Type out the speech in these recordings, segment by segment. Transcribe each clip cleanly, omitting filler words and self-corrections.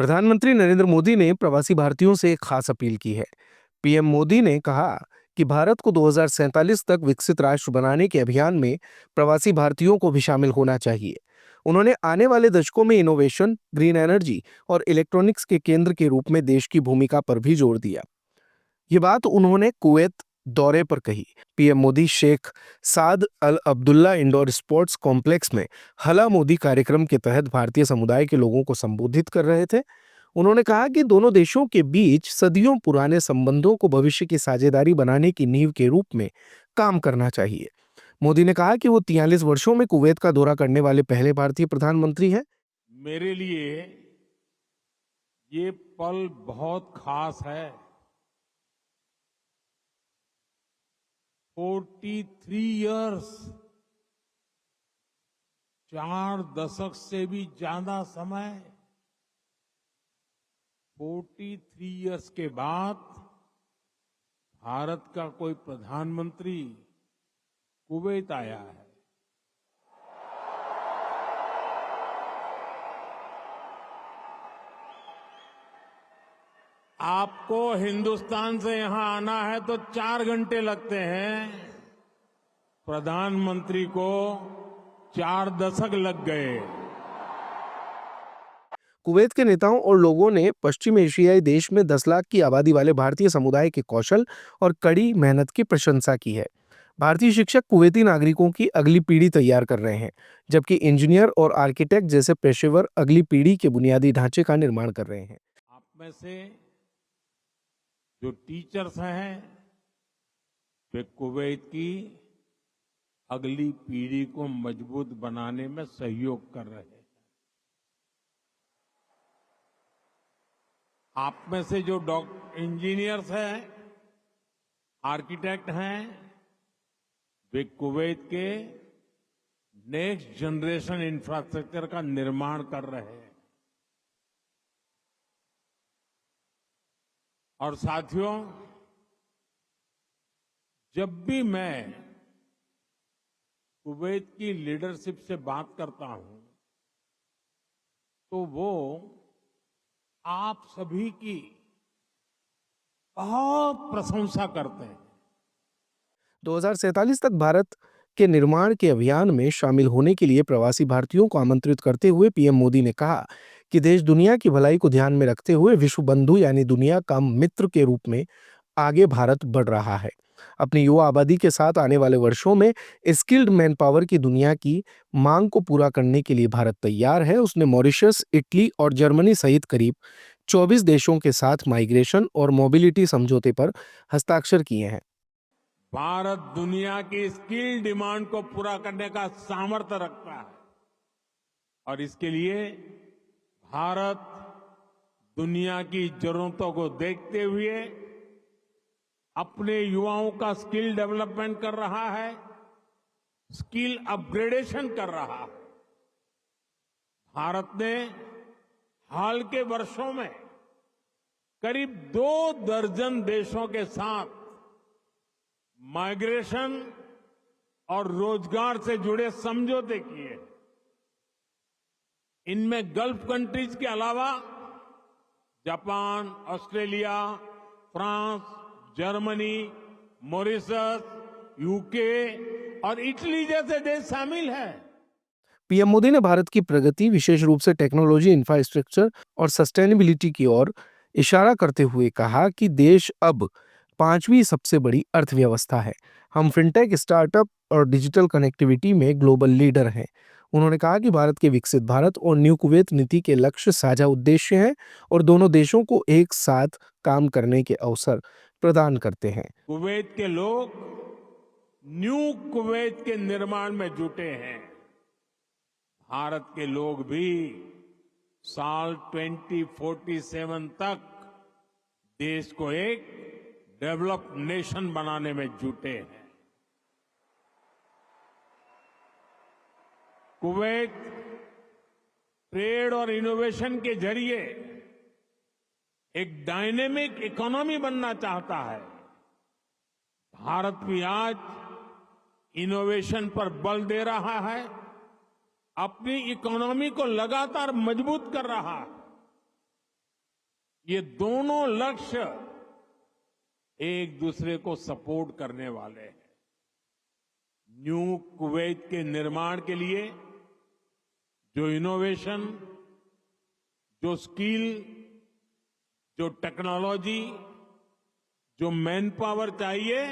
प्रधानमंत्री नरेंद्र मोदी ने प्रवासी भारतीयों से एक खास अपील की है। पीएम मोदी ने कहा कि भारत को 2047 तक विकसित राष्ट्र बनाने के अभियान में प्रवासी भारतीयों को भी शामिल होना चाहिए। उन्होंने आने वाले दशकों में इनोवेशन, ग्रीन एनर्जी और इलेक्ट्रॉनिक्स के केंद्र के रूप में देश की भूमिका पर भी जोर दिया। ये बात उन्होंने कुवैत दौरे पर कही। पीएम मोदी शेख साद अल अब्दुल्ला इंडोर स्पोर्ट्स कॉम्प्लेक्स में हला मोदी कार्यक्रम के तहत भारतीय समुदाय के लोगों को संबोधित कर रहे थे। उन्होंने कहा कि दोनों देशों के बीच सदियों पुराने संबंधों को भविष्य की साझेदारी बनाने की नींव के रूप में काम करना चाहिए। मोदी ने कहा कि वो 43 वर्षों में कुवैत का दौरा करने वाले पहले भारतीय प्रधानमंत्री हैं। मेरे लिए ये पल बहुत खास है। 43 इयर्स, 4 दशक से भी ज्यादा समय। 43 इयर्स के बाद भारत का कोई प्रधानमंत्री कुवैत आया है। आपको हिंदुस्तान से यहां आना है तो 4 घंटे लगते हैं, प्रधानमंत्री को 4 दशक लग गए। कुवैत के नेताओं और लोगों ने पश्चिम एशियाई देश में 10 लाख की आबादी वाले भारतीय समुदाय के कौशल और कड़ी मेहनत की प्रशंसा की है। भारतीय शिक्षक कुवैती नागरिकों की अगली पीढ़ी तैयार कर रहे हैं, जबकि इंजीनियर और आर्किटेक्ट जैसे पेशेवर अगली पीढ़ी के बुनियादी ढांचे का निर्माण कर रहे हैं। आप में से जो टीचर्स हैं वे कुवैत की अगली पीढ़ी को मजबूत बनाने में सहयोग कर रहे हैं। आप में से जो इंजीनियर्स हैं, आर्किटेक्ट हैं, वे कुवैत के नेक्स्ट जनरेशन इंफ्रास्ट्रक्चर का निर्माण कर रहे हैं। और साथियों, जब भी मैं कुवैत की लीडरशिप से बात करता हूं तो वो आप सभी की बहुत प्रशंसा करते हैं। 2047 तक भारत के निर्माण के अभियान में शामिल होने के लिए प्रवासी भारतीयों को आमंत्रित करते हुए पीएम मोदी ने कहा कि देश दुनिया की भलाई को ध्यान में रखते हुए विश्व बंधु यानी दुनिया का मित्र के रूप में आगे भारत बढ़ रहा है। अपनी युवा आबादी के साथ आने वाले वर्षों में स्किल्ड मैन पावर की दुनिया की मांग को पूरा करने के लिए भारत तैयार है। उसने मॉरिशस, इटली और जर्मनी सहित करीब 24 देशों के साथ माइग्रेशन और मोबिलिटी समझौते पर हस्ताक्षर किए हैं। भारत दुनिया की स्किल डिमांड को पूरा करने का सामर्थ्य रखता है और इसके लिए भारत दुनिया की जरूरतों को देखते हुए अपने युवाओं का स्किल डेवलपमेंट कर रहा है, स्किल अपग्रेडेशन कर रहा है। भारत ने हाल के वर्षों में करीब 2 दर्जन देशों के साथ माइग्रेशन और रोजगार से जुड़े समझौते किए। इनमें गल्फ कंट्रीज के अलावा Japan, Australia, France, Germany, Mauritius, UK और इटली जैसे देश शामिल हैं। पीएम मोदी ने भारत की प्रगति, विशेष रूप से टेक्नोलॉजी, इंफ्रास्ट्रक्चर और सस्टेनेबिलिटी की ओर इशारा करते हुए कहा कि देश अब 5वीं सबसे बड़ी अर्थव्यवस्था है। हम फिनटेक, स्टार्टअप और डिजिटल कनेक्टिविटी में ग्लोबल लीडर हैं। उन्होंने कहा कि भारत के विकसित भारत और न्यू कुवैत नीति के लक्ष्य साझा उद्देश्य हैं और दोनों देशों को एक साथ काम करने के अवसर प्रदान करते हैं। कुवैत के लोग न्यू कुवैत के निर्माण में जुटे हैं। भारत के लोग भी साल 2047 तक देश को एक डेवलप्ड नेशन बनाने में जुटे हैं। कुवैत ट्रेड और इनोवेशन के जरिए एक डायनेमिक इकोनॉमी बनना चाहता है। भारत भी आज इनोवेशन पर बल दे रहा है, अपनी इकोनॉमी को लगातार मजबूत कर रहा है। ये दोनों लक्ष्य एक दूसरे को सपोर्ट करने वाले हैं। न्यू कुवैत के निर्माण के लिए जो इनोवेशन, जो स्किल, जो टेक्नोलॉजी, जो मैन पावर चाहिए,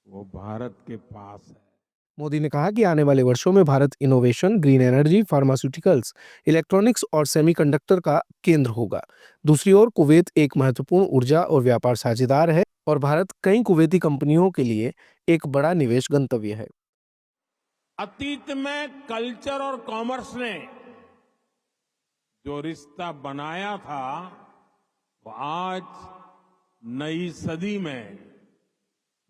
वो भारत के पास है। मोदी ने कहा कि आने वाले वर्षों में Bharat innovation, green energy, pharmaceuticals, electronics और सेमीकंडक्टर का केंद्र होगा। दूसरी ओर कुवैत एक महत्वपूर्ण ऊर्जा और व्यापार साझेदार है और भारत कई कुवैती कंपनियों के लिए एक बड़ा निवेश गंतव्य है। अतीत में कल्चर और कॉमर्स ने जो रिश्ता बनाया था, वो आज नई सदी में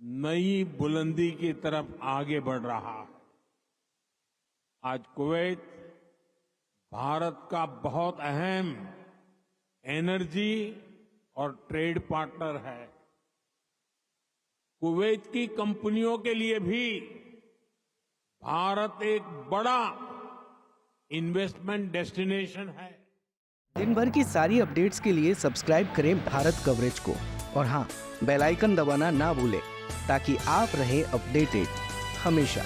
नई बुलंदी की तरफ आगे बढ़ रहा है। आज कुवैत भारत का बहुत अहम एनर्जी और ट्रेड पार्टनर है। कुवैत की कंपनियों के लिए भी भारत एक बड़ा इन्वेस्टमेंट डेस्टिनेशन है। दिन भर की सारी अपडेट्स के लिए सब्सक्राइब करें भारत कवरेज को और हाँ, बेल आइकन दबाना ना भूलें ताकि आप रहें अपडेटेड हमेशा।